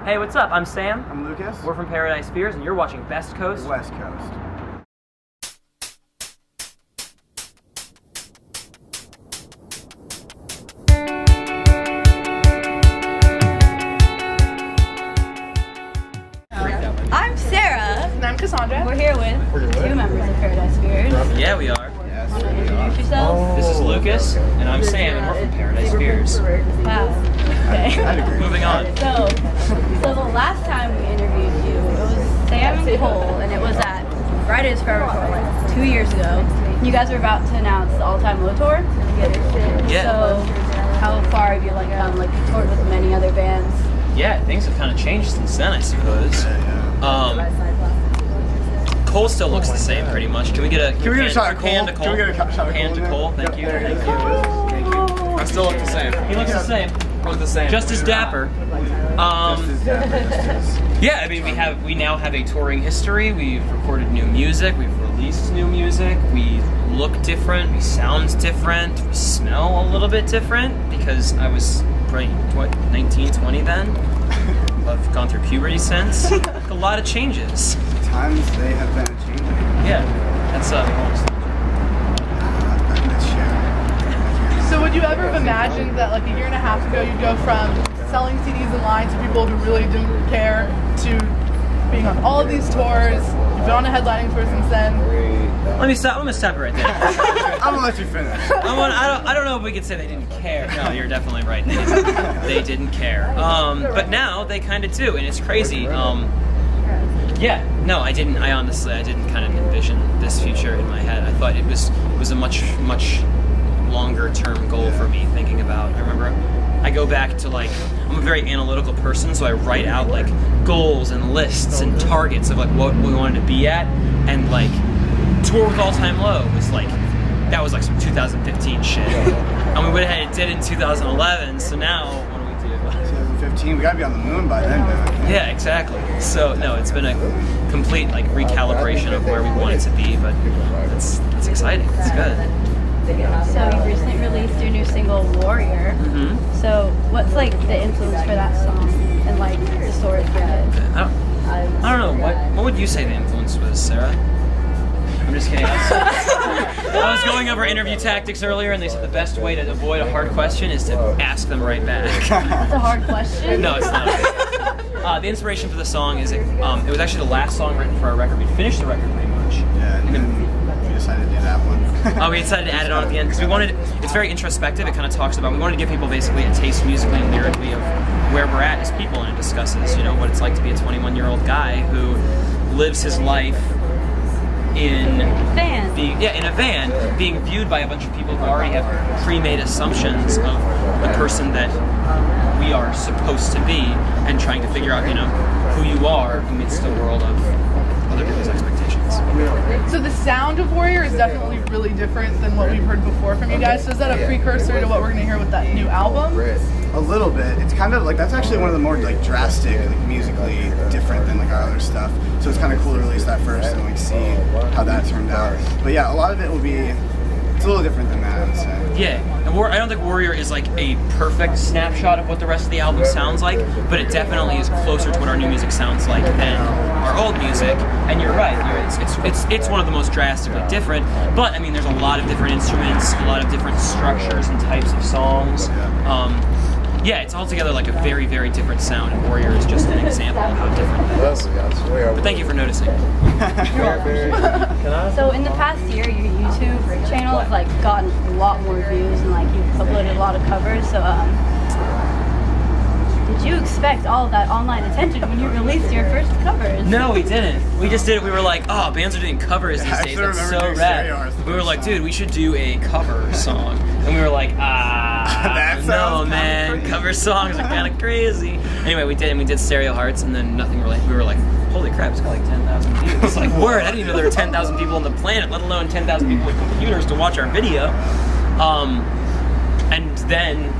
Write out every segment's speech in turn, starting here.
Hey, what's up? I'm Sam. I'm Lucas. We're from Paradise Fears, and you're watching Best Coast. West Coast. I'm Sara. And I'm Kassandra. We're here with two members of Paradise Fears. Yeah, we are. Yes, Want to introduce yourselves? This is Lucas, and I'm Sam, and we're from Paradise Fears. Wow. Okay. Moving on. So the last time we interviewed you, it was Sam and Cole, and it was at Fridays Forever Tour like 2 years ago. You guys were about to announce the all-time low tour. Yeah. So how far have you come? Like you toured with many other bands. Yeah, things have kind of changed since then, I suppose. Cole still looks the same, pretty much. Can we get a shot of Cole? hand to Cole? Can we get a shot of hand Cole to Cole? Thank you. Thank you. I still look the same. He looks the same. Look the same. Just as dapper. Yeah, I mean, we now have a touring history. We've recorded new music. We've released new music. We look different. We sound different. We smell a little bit different because I was probably, what, 19, 20 then? I've gone through puberty since. A lot of changes. Times they have been changing. Yeah, that's So would you ever have imagined that like a year and a half ago you'd go from selling CDs in line to people who really didn't care to being on all of these tours? You've been on a headlining tour since then. Let me stop. I'm gonna stop it right there. I'm gonna let you finish. I don't know if we could say they didn't care. No, you're definitely right. They didn't care. But now they kind of do, and it's crazy. Yeah. No, I didn't. I honestly didn't kind of envision this future in my head. I thought it was a much longer term goal for me. Thinking about. I remember. I go back to like, I'm a very analytical person, so I write out like goals and lists and targets of like what we wanted to be at, and like tour with All Time Low was like, that was like some 2015 shit. And we went ahead and did it in 2011, so now, what do we do? 2015, we gotta be on the moon by then, man. Yeah, exactly. So no, it's been a complete like recalibration of where we want it to be, but it's exciting, it's good. So you recently released your new single, Warrior. Mm-hmm. So what's like the influence for that song and like the story behind it? I don't know, what would you say the influence was, Sara? I'm just kidding. I was going over interview tactics earlier, and they said the best way to avoid a hard question is to ask them right back. That's a hard question. No, it's not. The inspiration for the song is it was actually the last song written for our record. We finished the record pretty much. Yeah, and then we decided to do that one. We decided to add it on at the end because we wanted. It's very introspective. It kind of talks about. We wanted to give people basically a taste musically and lyrically of where we're at as people, and it discusses, what it's like to be a 21-year-old guy who lives his life in a van, being viewed by a bunch of people who already have pre-made assumptions of the person that we are supposed to be, and trying to figure out, who you are amidst a world of other people's expectations. So the sound of Warrior is definitely really different than what we've heard before from you guys. So is that a precursor to what we're going to hear with that new album? A little bit. It's kind of like, that's actually one of the more like drastic, like musically different than like our other stuff. So it's kind of cool to release that first and like see how that turned out. But yeah, a lot of it will be, it's a little different than that, I would say. Yeah, and I don't think Warrior is like a perfect snapshot of what the rest of the album sounds like, but it definitely is closer to what our new music sounds like than our old music. And you're right, it's one of the most drastically different. But I mean, there's a lot of different instruments, a lot of different structures and types of songs. Yeah, it's altogether like a very, very different sound, and Warrior is just an example of how different it is. But thank you for noticing. So in the past year, your YouTube channel has like gotten a lot more views, and like you've uploaded a lot of covers. So did you expect all of that online attention when you released your first covers? No, we didn't. We just did it. We were like, oh, bands are doing covers these days. That's so rad. We were like, dude, we should do a cover song. And we were like, no, man, cover songs are kind of crazy. Anyway, we did, and we did Stereo Hearts, and then nothing really. We were like, holy crap, it's got like 10,000 views. It's like, word, I didn't even know there were 10,000 people on the planet, let alone 10,000 people with computers to watch our video. And then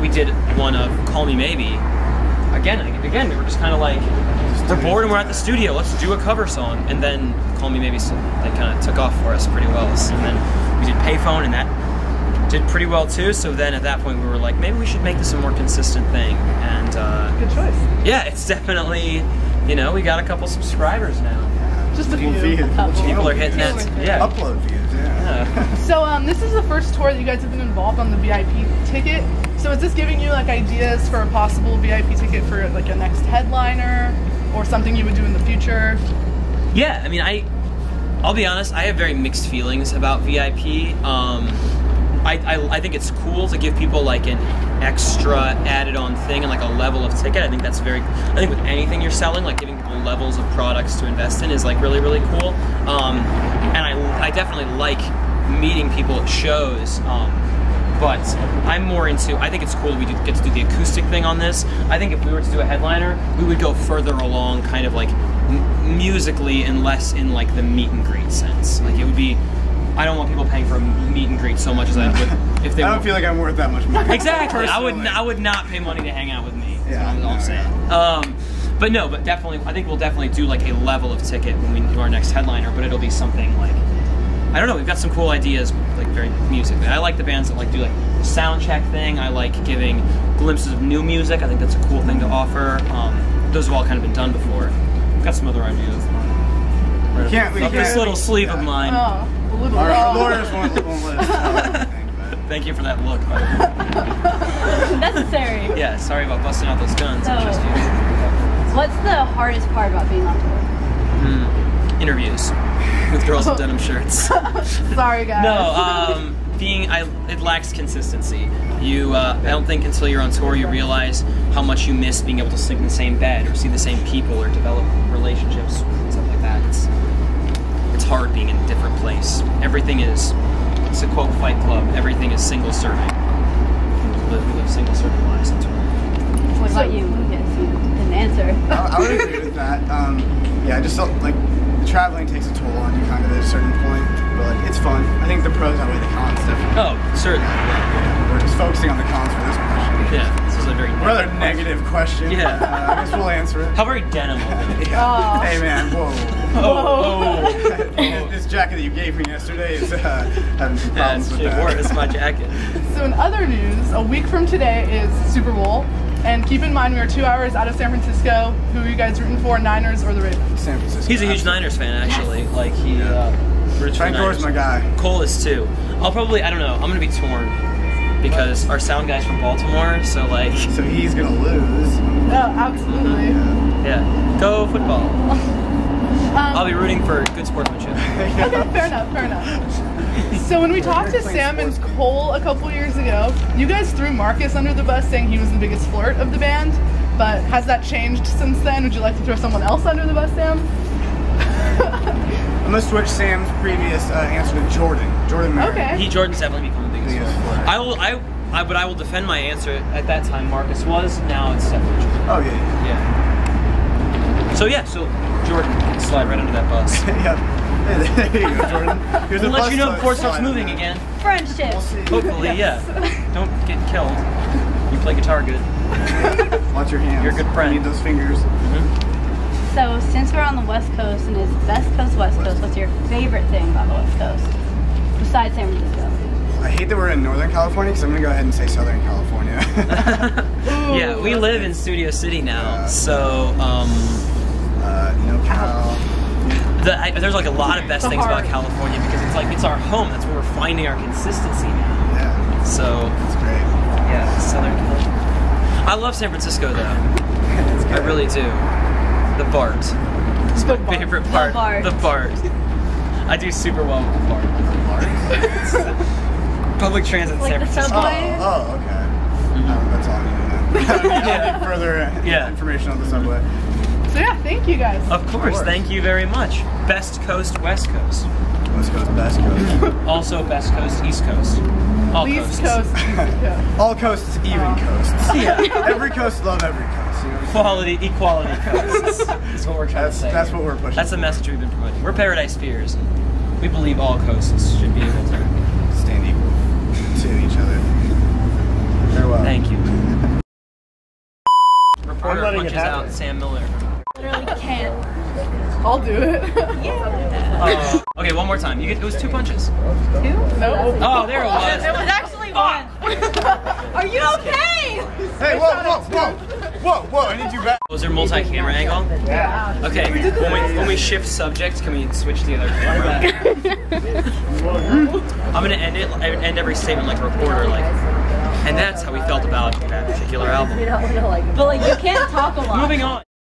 we did one of Call Me Maybe. Again, we were just kind of like, we're bored and we're at the studio, let's do a cover song. And then Call Me Maybe, they kind of took off for us pretty well. And then we did Payphone, and that did pretty well too. So then at that point we were like, maybe we should make this a more consistent thing. And good choice. yeah, it's definitely, you know, we got a couple subscribers now. Just a few. People are hitting that. Yeah. Upload views. Yeah. So this is the first tour that you guys have been involved on the VIP ticket. So is this giving you like ideas for a possible VIP ticket for like a next headliner or something you would do in the future? Yeah, I mean, I'll be honest, I have very mixed feelings about VIP. I think it's cool to give people like an extra added on thing and like a level of ticket. I think that's I think with anything you're selling, like giving people levels of products to invest in is like really, really cool. And I definitely like meeting people at shows. But I'm more into, I think it's cool we get to do the acoustic thing on this. I think if we were to do a headliner, we would go further along kind of like musically and less in like the meet and greet sense. Like it would be, I don't want people paying for a meet and greet so much as I would if they I don't feel like I'm worth that much money. Exactly. I would not pay money to hang out with me. Yeah, That's all I'm saying. But no, but definitely, I think we'll definitely do like a level of ticket when we do our next headliner, but it'll be something like, I don't know, we've got some cool ideas, like very musically. I like the bands that like do like the sound check thing. I like giving glimpses of new music. I think that's a cool thing to offer. Those have all kind of been done before. I've got some other ideas. Up this little sleeve of mine. Oh, a little our lawyers won't let us tell everything, but. Thank you for that look, by the way. Necessary. Yeah, sorry about busting out those guns. So, what's the hardest part about being on tour? Interviews with girls in denim shirts. Sorry, guys. No, it lacks consistency. I don't think until you're on tour you realize how much you miss being able to sleep in the same bed or see the same people or develop relationships and stuff like that. It's hard being in a different place. Everything is, to quote Fight Club, everything is single serving. We live single serving lives on tour. What about you, Lucas? You didn't answer. I would agree with that. Yeah, I just felt like traveling takes a toll on you kind of at a certain point, but like, it's fun. I think the pros outweigh the cons, definitely. Oh, certainly. Yeah. We're just focusing on the cons for this question. Yeah, this is a very rather negative question. Yeah. I guess we'll answer it. How very denim of it. Yeah. Hey man, whoa. Oh. This jacket that you gave me yesterday is having some problems with that. It's my jacket. So in other news, a week from today is Super Bowl. And keep in mind, we are 2 hours out of San Francisco. Who are you guys rooting for, Niners or the Ravens? San Francisco. He's a huge Niners fan, actually. Like, he roots for the Frank Gore's Niners. my guy. Cole is too. I don't know, I'm going to be torn. Because our sound guy's from Baltimore, so like... So he's going to lose. Oh, absolutely. Yeah. Go football. I'll be rooting for good sportsmanship. Okay, fair enough. So when we talked to Sam and Cole a couple years ago, you guys threw Marcus under the bus saying he was the biggest flirt of the band, but has that changed since then? Would you like to throw someone else under the bus, Sam? I'm going to switch Sam's previous answer to Jordan. Jordan Merritt. Okay. Jordan's definitely become the biggest flirt. But I will defend my answer. At that time, Marcus was. Now it's definitely Jordan. Oh, yeah. So Jordan can slide right under that bus. Yeah. Hey, there you go, Jordan. Here's We'll a let bus you know before it starts slide moving on that. again. Friendship. We'll see. Hopefully, yeah. Don't get killed. You play guitar good. Watch your hands. You're a good friend. You need those fingers. So since we're on the West Coast and it's Best Coast, West Coast, what's your favorite thing about the West Coast? Besides San Francisco. I hate that we're in Northern California because I'm going to go ahead and say Southern California. Yeah, we live in Studio City now, so NoCal. there's like a lot of best things about California because it's our home. That's where we're finding our consistency now. Yeah. So It's great. yeah, Southern California. I love San Francisco though. It's good. I really do. The BART. It's my favorite part. BART. The BART. I do super well with the BART. Public transit in Like San the Francisco. subway? Oh, okay. That's all I need to know. I need further information on the subway. So yeah, thank you guys. Of course, thank you very much. Best Coast, West Coast. West Coast, Best Coast. Also Best Coast, East Coast. All Least coasts. coast, east coast. All coasts, even coasts. Yeah. Every coast, love every coast. You know? Equality coasts. Is what we're trying to say. That's what we're pushing. That's the message we've been promoting. We're Paradise Fears. We believe all coasts should be able to stand equal to each other. Farewell. Thank you. Reporter punches out Sam Miller. Literally can't. I'll do it. Okay, one more time. It was 2 punches. No. Oh, there it was. It was actually Fuck! Are you okay? Hey, whoa, I need you back. Was there multi-camera angle? Yeah. Okay, when we shift subjects, can we switch to the other camera? I'm gonna end every statement like a reporter, like, and that's how we felt about that particular album. But like, you can't talk a lot. Moving on.